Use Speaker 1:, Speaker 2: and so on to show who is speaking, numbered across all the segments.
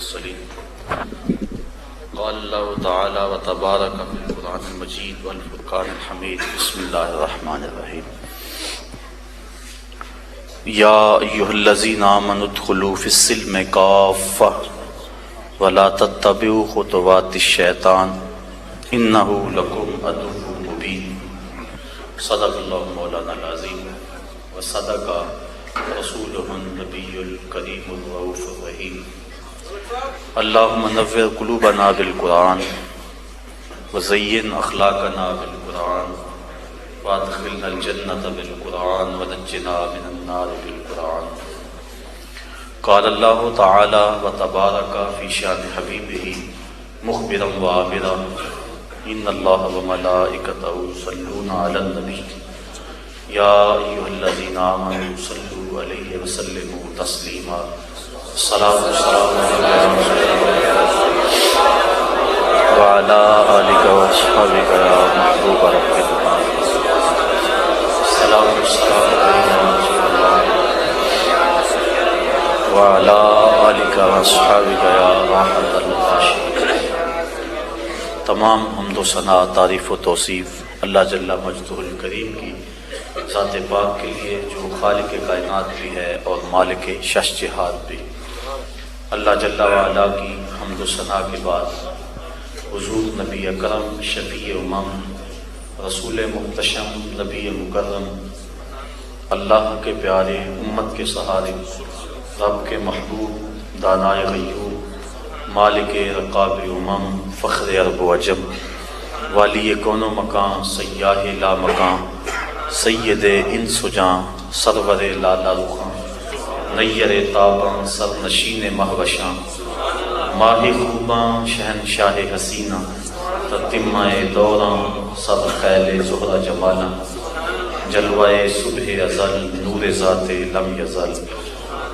Speaker 1: المرسلين قال الله تعالى وتبارك في القرآن المجيد والفرقان الحميد بسم الله الرحمن الرحيم يا أيها الذين آمنوا ادخلوا في السلم كافة ولا تتبعوا خطوات الشيطان إنه لكم عدو مبين صدق الله مولانا العظيم وصدق رسوله النبي الكريم الرؤوف الرحيم اللهم نور قلوبنا بالقرآن وزين أخلاقنا بالقرآن وادخلنا الجنة بالقرآن ونجنا من النار بالقرآن. قال الله تعالى وتبارك في شأن حبيبه مخبرا وآمرا إن الله وملائكته يصلون على النبي يا أيها الذين آمنوا صلوا عليه وسلموا تسليما. الصلاة والسلام وعلى آلك وأصحابك يا محبوب رب العالمين. الصلاة والسلام وعلى آلك وأصحابك يا رحمة العالمين. تمام حمد و ثنا، تعریف و توصیف اللہ جل مجدہ الکریم کی ذات پاک کے لیے جو خالق کائنات بھی ہے اور مالک شش جہات بھی. اللہ جل وعلا کی حمد و ثنا کے بعد حضور نبی اکرم شفیع امم رسول محتشم نبی مکرم اللہ کے پیارے امت کے سہارے رب کے محبوب دانائے غیور مالک رقاب امم فخر عرب و عجم والی کون و مکان سیاہ لا مکان سید انس و جاں سرور لالا رخاں نیر تاباں سر نشین مہوشاں ماہ خوباں شہنشاہ حسینہ تتمہ دوراں سر خیل زہرہ جمالاں جلوہ صبح ازل نور ذات لم یزل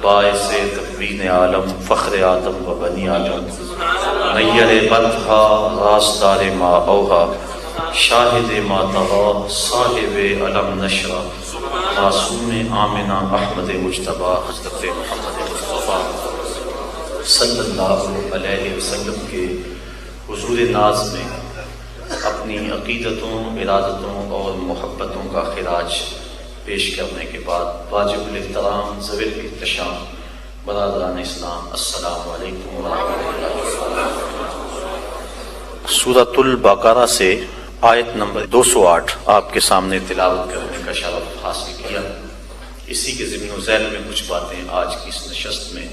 Speaker 1: باعث تکوین عالم فخر آدم و بنی آدم نیر بدھا راستار ما اوہا شاہد ما طغا صاحب علم نشرہ معصوم آمنہ احمد مجتبی حضرت محمد مصطفیٰ صلی اللہ علیہ وسلم کے حضور ناز میں اپنی عقیدتوں ارادتوں اور محبتوں کا خراج پیش کرنے کے بعد واجب الاحترام ذوی الاحتشام برادران اسلام السلام علیکم ورحمۃ اللہ وبرکاتہ. سورۃ البقرہ سے آیت نمبر 208 آپ کے سامنے تلاوت کرنے کا شرف حاصل کیا. اسی کے ضمن و ذیل میں کچھ باتیں آج کی اس نشست میں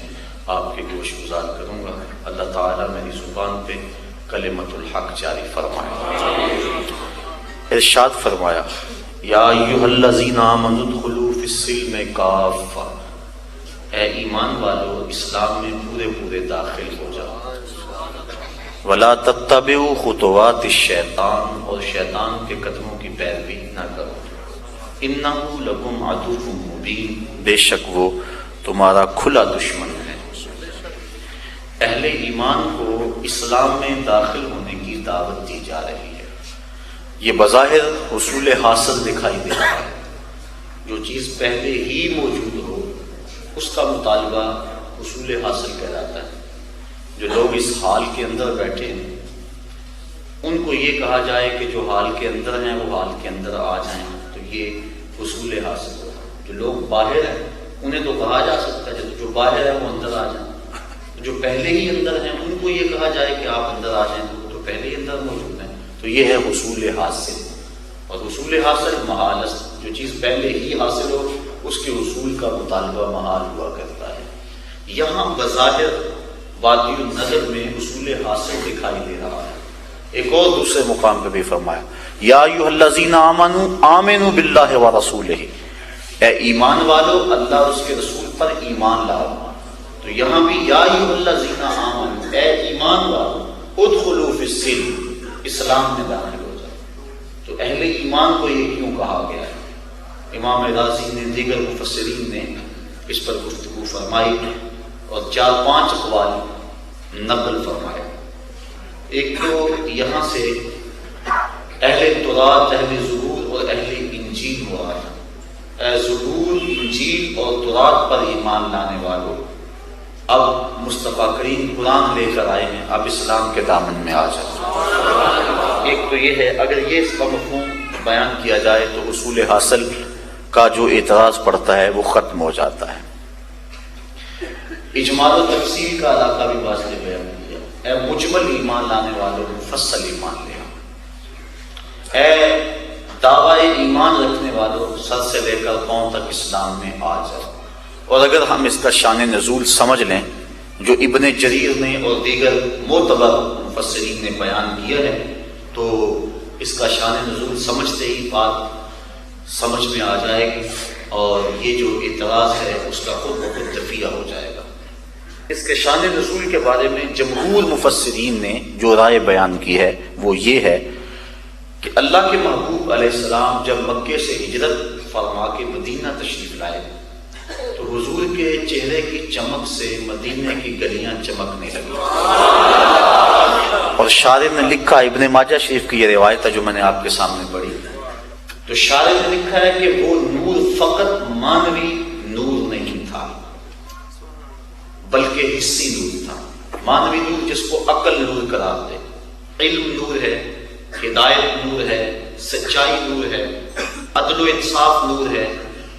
Speaker 1: آپ کے گوش گزار کروں گا. اللہ تعالیٰ میری زبان پہ کلمت الحق جاری فرمائے. ارشاد فرمایا یا ایھا الذین آمنوا ادخلوا فی السلم کافہ، اے ایمان والو اسلام میں پورے پورے داخل ہو جاؤ. ولا تتبعوا خطوات الشیطان، اور شیطان کے قدموں کی پیروی نہ کرو. انہ لکم عدو مبین، بے شک وہ تمہارا کھلا دشمن ہے. اہل ایمان کو اسلام میں داخل ہونے کی دعوت دی جا رہی ہے. یہ بظاہر حصول حاصل دکھائی دے رہا ہے. جو چیز پہلے ہی موجود ہو اس کا مطالبہ حصول حاصل کہلاتا ہے. جو لوگ اس حال کے اندر بیٹھے ہیں ان کو یہ کہا جائے کہ جو حال کے اندر ہیں وہ حال کے اندر آ جائیں تو یہ حصول حاصل ہو. جو لوگ باہر ہیں انہیں تو کہا جا سکتا ہے جو باہر ہے وہ اندر آ جائیں. جو پہلے ہی اندر ہیں ان کو یہ کہا جائے کہ آپ اندر آ جائیں تو پہلے ہی اندر موجود ہیں. تو یہ ہے حصول حاصل. اور حصول حاصل محال است، جو چیز پہلے ہی حاصل ہو اس کے حصول کا مطالبہ محال ہوا کرتا ہے. یہاں بظاہر وادی النظر میں حصول حاصل دکھائی دے رہا ہے. ایک اور دوسرے مقام پہ بھی فرمایا یا ایھا الذین آمنوا آمنوا باللہ ورسولہ، اے ایمان والو اللہ اور اس کے رسول پر ایمان لاؤ. تو یہاں بھی یا ایھا الذین آمنوا، اے ایمان والو ادخلوا فی السلم، اسلام میں داخل ہو جاؤ. تو اہل ایمان کو یہ کیوں کہا گیا ہے؟ امام رازی نے دیگر مفسرین نے اس پر گفتگو فرمائی اور 4-5 اقوال نقل فرمائے. ایک تو یہاں سے اہل تورات، اہل زبور اور اہل انجیل مراد. اے زبور، انجیل اور تورات پر ایمان لانے والوں، اب مصطفیٰ کریم قرآن لے کر آئے ہیں، اب اسلام کے دامن میں آ جائیں۔ ایک تو یہ ہے، اگر یہ اس کا مفہوم بیان کیا جائے تو حصول حاصل کا جو اعتراض پڑتا ہے وہ ختم ہو جاتا ہے۔ اجمال و تفصیل کا علاقہ بھی واضح بیان کیا، اے مجمل ایمان لانے والوں مفصل ایمان لیا، اے دعوی ایمان رکھنے والوں سر سے لے کر پاؤں تک اسلام میں آ جائے۔ اور اگر ہم اس کا شان نزول سمجھ لیں جو ابن جریر نے اور دیگر معتبر مفسرین نے بیان کیا ہے تو اس کا شان نزول سمجھتے ہی بات سمجھ میں آ جائے گی، اور یہ جو اعتراض ہے اس کا خود بخود دفیع ہو جائے گا۔ اس کے شان نزول کے بارے میں جمہور مفسرین نے جو رائے بیان کی ہے وہ یہ ہے کہ اللہ کے محبوب علیہ السلام جب مکے سے ہجرت فرما کے مدینہ تشریف لائے تو حضور کے چہرے کی چمک سے مدینہ کی گلیاں چمکنے لگی، اور شارح نے لکھا، ابن ماجہ شریف کی یہ روایت ہے جو میں نے آپ کے سامنے پڑھی، تو شارح نے لکھا ہے کہ وہ نور فقط مانوی نور نہیں تھا بلکہ حسی نور تھا۔ مانوی نور جس کو عقل نور قرار دے، علم نور ہے، ہدایت نور ہے، سچائی نور ہے، عدل و انصاف نور ہے،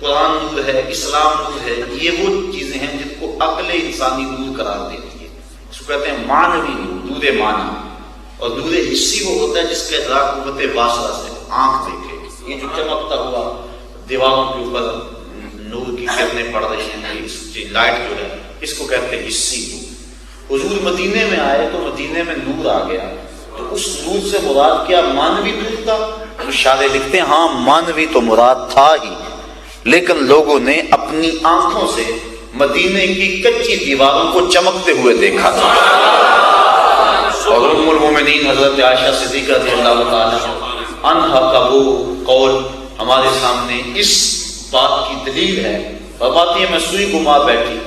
Speaker 1: قرآن نور ہے، اسلام نور ہے، یہ وہ چیزیں ہیں جن کو عقل انسانی نور قرار دیتی ہے، اس کو کہتے ہیں مانوی نور، نور معنی۔ اور نور حسی وہ ہوتا ہے جس کا ادراک قوت باصرہ سے، آنکھ دیکھے، یہ جو چمکتا ہوا دیواروں کے اوپر نور کی کرنیں پڑ رہی ہیں، یہ لائٹ جو ہے اس کو کہتے ہیں حسی نور۔ حضور مدینے میں آئے تو مدینے میں نور آ گیا، تو اس نور سے مراد کیا مانوی نور تھا؟ شارح لکھتے ہیں ہاں مانوی تو مراد تھا ہی، لیکن لوگوں نے اپنی آنکھوں سے مدینے کی کچی دیواروں کو چمکتے ہوئے دیکھا تھا۔ اور ام المومنین حضرت عائشہ صدیقہ رضی اللہ تعالی عنہا کا وہ قول ہمارے سامنے اس بات کی دلیل ہے، فرماتی ہے میں سوئی گما بیٹھی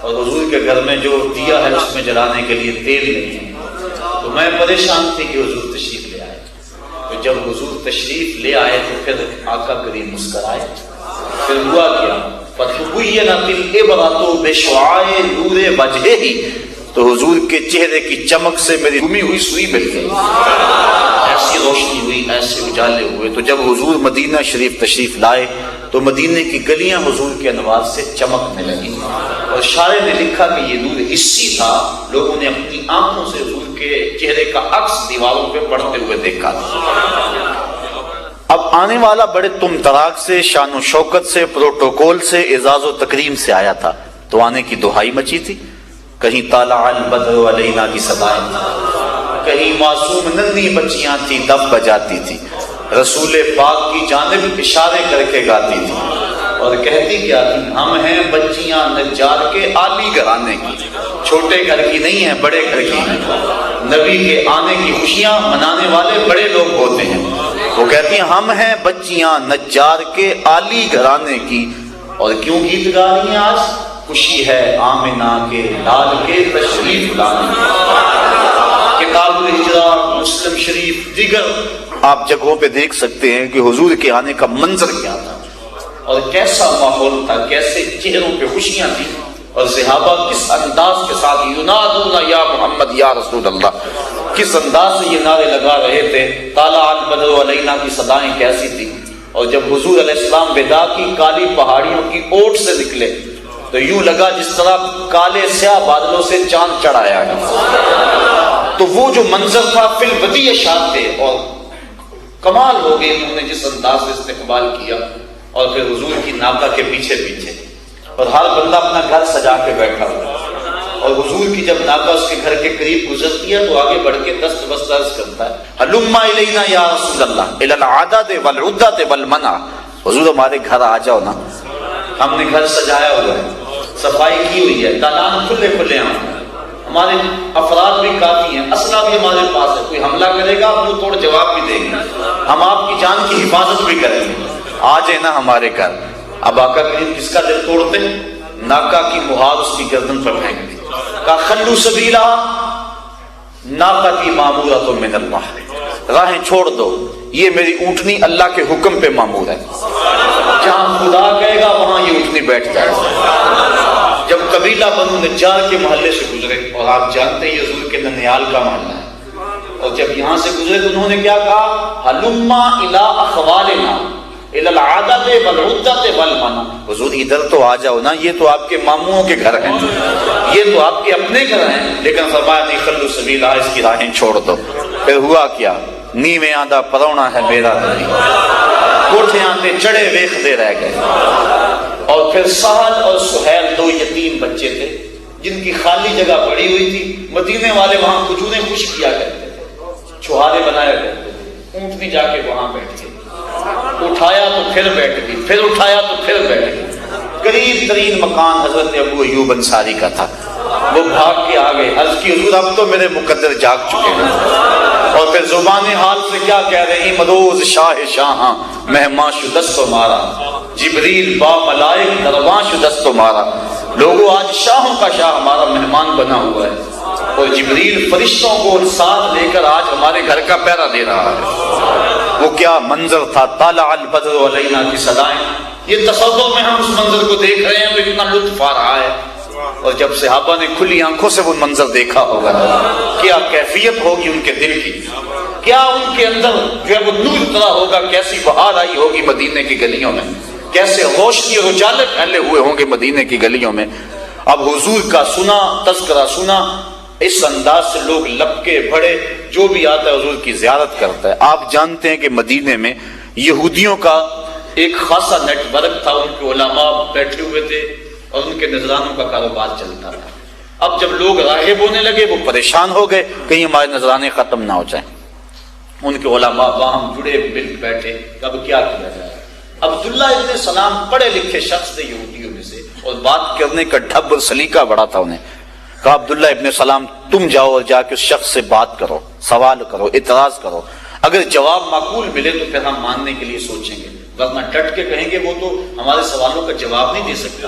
Speaker 1: اور حضور کے گھر میں جو دیا ہے اس میں جلانے کے لیے تیل نہیں ہے، تو میں پریشان تھی کہ حضور تشریف لے آئے۔ تو جب حضور تشریف لے آئے تو پھر آقا کریم مسکرائے، پھر ہوا کیا فَتُبُيَّنَتِ الْإِبْرَةُ بِشُعَاعِ نُورِ وَجْهِهِ، تو حضور کے چہرے کی چمک سے میری گمی ہوئی سوئی مل گئی، ایسی روشنی ہوئی، ایسے اجالے ہوئے۔ تو جب حضور مدینہ شریف تشریف لائے تو مدینے کی گلیاں حضور کے انوار سے چمکنے لگی، اور شاعر نے لکھا کہ یہ نور حسی تھا، لوگوں نے اپنی آنکھوں سے حضور کے چہرے کا عکس دیواروں پہ پڑتے ہوئے دیکھا تھا۔ اب آنے والا بڑے تم تراک سے، شان و شوکت سے، پروٹوکول سے، اعزاز و تکریم سے آیا تھا، تو آنے کی دہائی مچی تھی، کہیں طالع البدر علینا کی صدائیں، کہیں معصوم ننھی بچیاں تھی دف بجاتی تھی، رسول پاک کی جانب اشارے کر کے گاتی تھی، اور کہتی کیا تھی ہم ہیں بچیاں نجار کے عالی گھرانے کی، چھوٹے گھر کی نہیں ہیں بڑے گھر کی، نبی کے آنے کی خوشیاں منانے والے بڑے لوگ ہوتے ہیں۔ وہ کہتی ہیں ہم ہیں بچیاں نجار کے عالی گھرانے کی، اور کیوں گیت گا رہی ہیں آج؟ خوشی ہے آمنہ کے لال کے تشریف لانے کی۔ کتاب الہجرہ، مسلم شریف، دیگر آپ جگہوں پہ دیکھ سکتے ہیں کہ حضور کے آنے کا منظر کیا تھا اور کیسا ماحول تھا، کیسے چہروں پہ خوشیاں تھیں، اور صحابہ کس انداز کے ساتھ ینادون یا محمد یا رسول اللہ، کس انداز سے یہ نعرے لگا رہے تھے، طالع البدر علینا کی صدائیں کیسی تھی۔ اور جب حضور علیہ السلام ودا کی کالی پہاڑیوں کی اوٹ سے نکلے تو یوں لگا جس طرح کالے سیاہ بادلوں سے چاند چڑھایا گیا، تو وہ جو منظر تھا فی البدیہہ شاد تھے، اور کمال ہو گئی انہوں نے جس انداز سے استقبال کیا، اور پھر حضور کی ناکہ کے پیچھے پیچھے، اور ہر بندہ اپنا گھر سجا کے بیٹھا ہوا، اور حضور کی جب ناکہ اس کے گھر کے قریب گزرتی ہے تو آگے بڑھ کے دست بست عرض کرتا ہے ہلم الینا یا رسول اللہ الی العدد والعدۃ والمنع، حضور ہمارے گھر آ جاؤ نا، ہم نے گھر سجایا ہوا ہے، صفائی کی ہوئی ہے، دالان کھلے کھلے ہیں، ہمارے افراد بھی کافی ہیں، اسلحہ بھی ہمارے پاس ہے، کوئی حملہ کرے گا منہ توڑ جواب بھی دیں گے، ہم آپ کی جان کی حفاظت بھی کریں گے، آ جائے نا ہمارے گھر۔ اب آقا کریم کس کا دل توڑتے ہیں؟ ناکہ کی مہار اس کی گردن پر پھینک دی، کہا خلو سبیلا ناکتی مامورۃ من اللہ، راہیں چھوڑ دو، یہ میری اونٹنی اللہ کے حکم پہ مامور ہے، جہاں خدا کہے گا وہاں یہ اونٹنی بیٹھ جائے گا۔ جب قبیلہ بنو نجار کے محلے سے گزرے، اور آپ جانتے ہیں یہ حضور کے ننیال کا محلہ ہے، اور جب یہاں سے گزرے تو انہوں نے کیا کہا؟ ہلما الی اخوالنا الی العادت والعدت والمنع، حضور ادھر تو آ جاؤ نا، یہ تو آپ کے ماموں کے گھر ہیں، یہ تو آپ کے اپنے گھر ہیں، لیکن فرمایا نہیں، خلو سبیلہ، اس کی راہیں چھوڑ دو۔ پھر ہوا کیا؟ نیویں آدھا پرونا ہے میرا دلی، کوٹھے آتے چڑھے ویکھتے رہ گئے۔ اور پھر سہل اور سہیل دو یتیم بچے تھے جن کی خالی جگہ پڑی ہوئی تھی، مدینے والے وہاں کھجوریں خشک کیا کرتے تھے، چھہارے بنایا کرتے تھے، اونٹنی جا کے وہاں بیٹھ گئی، اٹھایا تو پھر بیٹھ گئی، پھر اٹھایا تو پھر بیٹھ گئی۔ قریب ترین مکان حضرت ابو ایوب انصاری کا تھا، وہ بھاگ کے آ گئے، عرض کی حضور اب تو میرے مقدر جاگ چکے ہیں، اور پھر زبان حال سے کیا کہہ رہے ہیں؟ مدوز شاہ شاہاں مہماں شدست مارا، جبریل با ملائک درواں شدست مارا۔ لوگوں آج شاہوں کا شاہ ہمارا مہمان بنا ہوا ہے، اور جبریل فرشتوں کو ساتھ لے کر آج ہمارے گھر کا پہرا دے رہا ہے۔ وہ کیا منظر تھا، طالع البدر علینا کی صدائیں، یہ تصور میں ہم اس منظر کو دیکھ رہے ہیں تو اتنا لطف آ رہا ہے۔ اور جب صحابہ نے کھلی آنکھوں سے وہ منظر دیکھا ہوگا، کیا کیفیت ہوگی ان کے دل کی، کیا ان کے اندر جو ہے وہ نور اترا ہوگا، کیسی بہار آئی ہوگی مدینے کی گلیوں میں، کیسے روشنی اور اجالے پھیلے ہوئے ہوں گے مدینے کی گلیوں میں۔ اب حضور کا سنا، تذکرہ سنا، اس انداز سے لوگ لپکے بھڑے، جو بھی آتا ہے حضور کی زیارت کرتا ہے۔ آپ جانتے ہیں کہ مدینے میں یہودیوں کا ایک خاصا نیٹ ورک تھا، ان کے علماء بیٹھے ہوئے تھے اور ان کے نذرانوں کا کاروبار چلتا تھا۔ اب جب لوگ راہب ہونے لگے وہ پریشان ہو گئے، کہیں ہمارے نذرانے ختم نہ ہو جائیں۔ ان کے علماء باہم جڑے مل بیٹھے، اب کیا کیا جائے؟ عبداللہ ابن سلام پڑھے لکھے شخص تھے یہودیوں میں سے، اور بات کرنے کا ڈھب اور سلیقہ بڑا تھا انہیں۔ کہا عبداللہ ابن سلام تم جاؤ اور جا کے اس شخص سے بات کرو، سوال کرو، اعتراض کرو، اگر جواب معقول ملے تو پھر ہم ماننے کے لیے سوچیں گے، ورنہ ڈٹ کے کہیں گے وہ تو ہمارے سوالوں کا جواب نہیں دے سکتا۔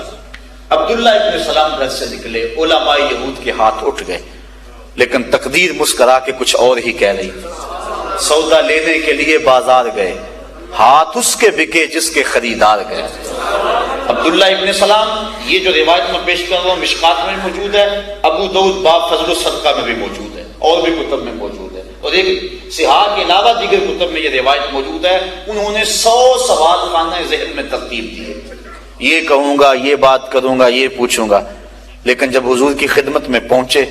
Speaker 1: عبداللہ ابن سلام گھر سے نکلے، علماء یہود کے ہاتھ اٹھ گئے، لیکن تقدیر مسکرا کے کچھ اور ہی کہہ رہی تھی۔ سودا لینے کے لیے بازار گئے، ہاتھ اس کے بکے جس کے خریدار گئے۔ عبداللہ ابن سلام، یہ جو روایت میں پیش کر رہا ہوں مشکات میں موجود ہے، ابو داؤد باب فضل الصدقہ میں بھی موجود ہے، اور بھی کتب میں موجود ہے، اور ایک صحاح کے علاوہ دیگر کتب میں یہ روایت موجود ہے۔ انہوں نے 100 سوال خانہ ذہن میں ترتیب دیے، یہ کہوں گا، یہ بات کروں گا، یہ پوچھوں گا، لیکن جب حضور کی خدمت میں پہنچے،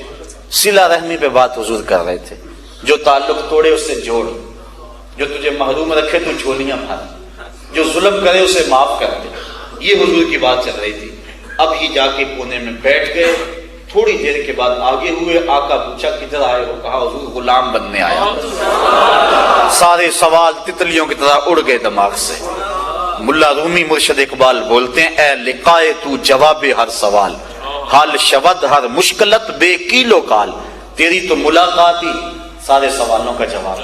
Speaker 1: صلہ رحمی پہ بات حضور کر رہے تھے، جو تعلق توڑے اس سے جوڑ، جو تجھے محروم رکھے تو جھولیاں بھر، جو ظلم کرے اسے معاف کر دے، یہ حضور کی بات چل رہی تھی۔ اب یہ جا کے کونے میں بیٹھ گئے، تھوڑی دیر کے بعد آگے ہوئے، آقا پوچھا کدھر آئے ہو؟ کہا حضور غلام بننے آیا۔ سارے سوال تتلیوں کی طرح اڑ گئے دماغ سے۔ ملا رومی مرشد اقبال بولتے ہیں، اے لقائے تو جواب ہر سوال، حال شود ہر مشکلت بے کیلو کال، تیری تو ملاقات ہی سارے سوالوں کا جواب۔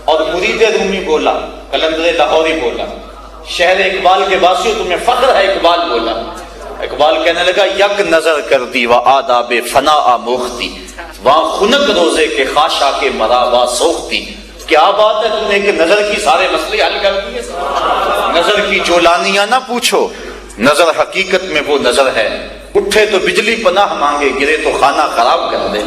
Speaker 1: اور مرید رومی بولا، قلندر لاہوری بولا، شہر اقبال کے واسطے تمہیں فخر ہے، اقبال بولا۔ اقبال کہنے لگا، یک نظر کر دی و آداب فنا آموختی، وہاں خنک روزے کے خاشا کے مراوا سوختی۔ کیا بات ہے، تم نے ایک نظر کی سارے مسئلے حل کر دیے۔ نظر کی جولانیاں نہ پوچھو، نظر حقیقت میں وہ نظر ہے، اٹھے تو بجلی پناہ مانگے، گرے تو خانہ خراب کر دے۔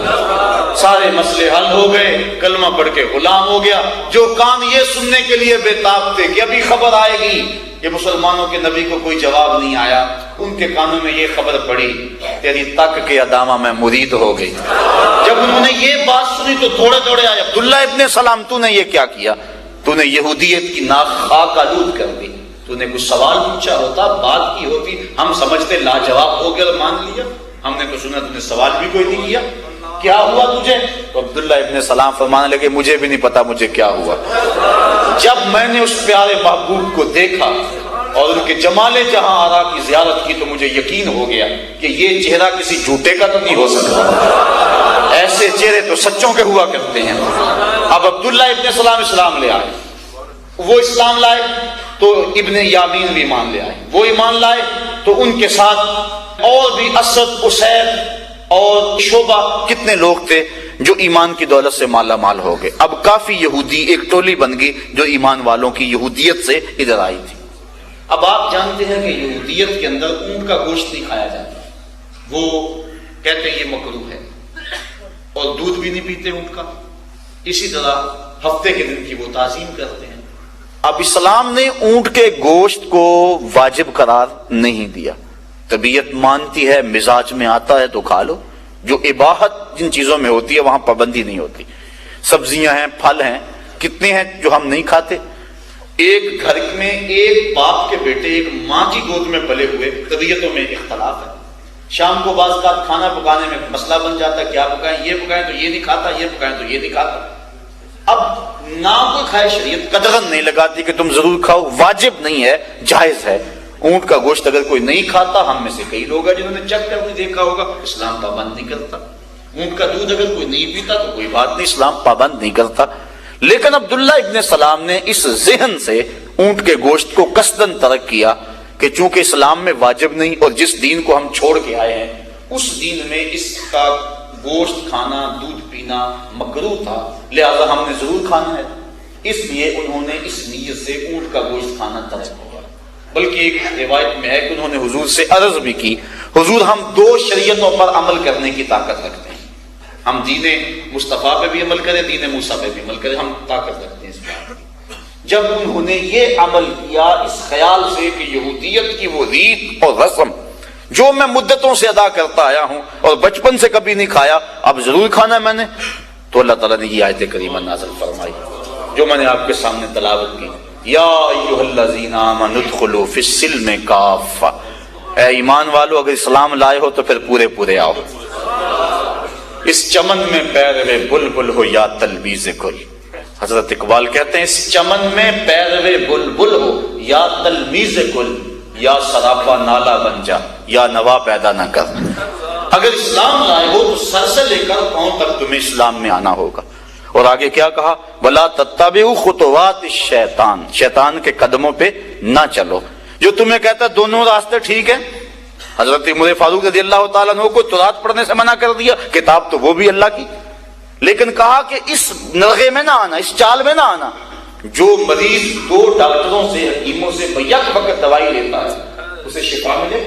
Speaker 1: سارے مسئلے حل ہو گئے، کلمہ پڑھ کے غلام ہو گیا۔ جو کان یہ سننے کے لیے بے تاب تھے کہ ابھی خبر آئے گی، یہ مسلمانوں کے نبی کو کوئی جواب نہیں آیا، ان کے کانوں میں یہ خبر پڑی، تیری تک کے ادامہ میں مرید ہو گئی۔ جب انہوں نے یہ بات سنی تو دوڑے دوڑے آئے، عبداللہ ابن سلام تو نے یہ کیا کیا؟ تو نے یہودیت کی ناک خاک آلود کر دی، تو نے کچھ سوال پوچھا ہوتا، بات کی ہوتی، ہم سمجھتے لاجواب ہو گیا اور مان لیا، ہم نے تو سنا تو نے سوال بھی کوئی نہیں کیا، کیا ہوا تجھے؟ تو عبداللہ ابن سلام فرمانے لگے، مجھے بھی نہیں پتا مجھے کیا ہوا۔ جب میں نے اس پیارے محبوب کو دیکھا اور ان کے جمال جہاں آرا کی زیارت کی تو مجھے یقین ہو گیا کہ یہ چہرہ کسی جھوٹے کا تو نہیں ہو سکتا، ایسے چہرے تو سچوں کے ہوا کرتے ہیں۔ اب عبداللہ ابن سلام اسلام لے آئے، وہ اسلام لائے تو ابن یامین بھی ایمان لے آئے، وہ ایمان لائے تو ان کے ساتھ اور بھی اسد، اسید اور شعبہ، کتنے لوگ تھے جو ایمان کی دولت سے مالا مال ہو گئے۔ اب کافی یہودی ایک ٹولی بن گئی جو ایمان والوں کی یہودیت سے ادھر آئی تھی۔
Speaker 2: اب آپ جانتے ہیں کہ یہودیت کے اندر اونٹ کا گوشت نہیں کھایا جاتا، وہ کہتے ہیں یہ مکروہ ہے، اور دودھ بھی نہیں پیتے اونٹ کا، اسی طرح ہفتے کے دن کی وہ تعظیم کرتے ہیں۔
Speaker 1: اب اسلام نے اونٹ کے گوشت کو واجب قرار نہیں دیا، طبیعت مانتی ہے، مزاج میں آتا ہے تو کھا لو، جو اباحت جن چیزوں میں ہوتی ہے وہاں پابندی نہیں ہوتی۔ سبزیاں ہیں، پھل ہیں، کتنے ہیں جو ہم نہیں کھاتے۔ ایک گھر میں ایک باپ کے بیٹے ایک ماں کی گود میں پلے ہوئے، طبیعتوں میں اختلاف ہے، شام کو بعض کا کھانا پکانے میں مسئلہ بن جاتا ہے، کیا پکائیں، یہ پکائیں تو یہ نہیں کھاتا، یہ پکائیں تو یہ نہیں کھاتا۔ اب نہ کوئی کھائے، شریعت قدغن نہیں لگاتی کہ تم ضرور کھاؤ، واجب نہیں ہے، جائز ہے۔ اونٹ کا گوشت اگر کوئی نہیں کھاتا، ہم میں سے کئی لوگ ہیں جنہوں نے چک کر بھی دیکھا ہوگا، اسلام پابند نہیں کرتا۔ اونٹ کا دودھ اگر کوئی نہیں پیتا تو کوئی بات نہیں، اسلام پابند نہیں کرتا۔ لیکن عبداللہ ابن سلام نے اس ذہن سے اونٹ کے گوشت کو قصداً ترک کیا کہ چونکہ اسلام میں واجب نہیں، اور جس دین کو ہم چھوڑ کے آئے ہیں اس دین میں اس کا گوشت کھانا، دودھ پینا مکروہ تھا، لہذا ہم نے ضرور کھانا ہے۔ اس لیے انہوں نے اس نیت سے اونٹ کا گوشت کھانا ترک کیا۔ بلکہ ایک روایت میں ہے کہ انہوں نے حضور سے عرض بھی کی، حضور ہم دو شریعتوں پر عمل کرنے کی طاقت رکھتے ہیں، ہم دین مصطفیٰ پہ بھی عمل کریں، دین موسیٰ پہ بھی عمل کریں، ہم طاقت رکھتے ہیں اس پر۔ جب انہوں نے یہ عمل کیا اس خیال سے کہ یہودیت کی وہ ریت اور رسم جو میں مدتوں سے ادا کرتا آیا ہوں اور بچپن سے کبھی نہیں کھایا، اب ضرور کھانا ہے میں نے، تو اللہ تعالیٰ نے یہ آیت کریمہ نازل فرمائی جو میں نے آپ کے سامنے تلاوت کی، یا ایھا الذین آمنوا ادخلوا فی السلم کافہ، اے ایمان والو اگر اسلام لائے ہو تو پھر پورے پورے آؤ۔ اس چمن میں پیروے بلبل ہو یا تلمیذ گل، حضرت اقبال کہتے ہیں اس چمن میں پیروے بلبل ہو یا تلمیذ گل، یا سراپا نالا بن جا یا نوا پیدا نہ کر۔ اگر اسلام لائے ہو تو سر سے لے کر پاؤں تک تمہیں اسلام میں آنا ہوگا۔ اور آگے کیا کہا، وَلَا تَتَّبِعُوا خُطُوَاتِ الشَّيْطَانِ، شیطان کے قدموں پہ نہ چلو، جو تمہیں کہتا ہے دونوں راستے ٹھیک ہیں۔ حضرت عمر فاروق رضی اللہ تعالیٰ عنہ کو تورات پڑھنے سے منع کر دیا، کتاب تو وہ بھی اللہ کی، لیکن کہا کہ اس نرغے میں نہ آنا، اس چال میں نہ آنا۔ جو مریض دو ڈاکٹروں سے، حکیموں سے بیک وقت دوائی لیتا ہے اسے شفا ملے،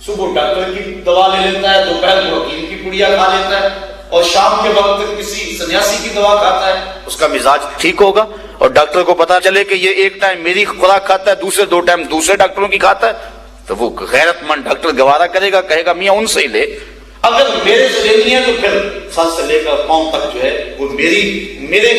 Speaker 1: صبح ڈاکٹر کی دوا لے لیتا ہے، دوپہر کو حکیم کی پڑیا کھا لیتا ہے، اور شام کے وقت کسی سنیاسی کی دوا کھاتا ہے، اس کا مزاج ٹھیک ہوگا۔ اور ڈاکٹر کو پتا چلے کہ یہ ایک ٹائم میری خوراک کھاتا ہے، دوسرے دو ٹائم دوسرے ڈاکٹروں کی کھاتا ہے، تو وہ غیرت مند ڈاکٹر گوارا کرے گا، کہے گا میاں ان سے ہی لے، اگر میرے سے لینی ہے تو پھر سر سے لے کر پاؤں تک جو ہے وہ میرے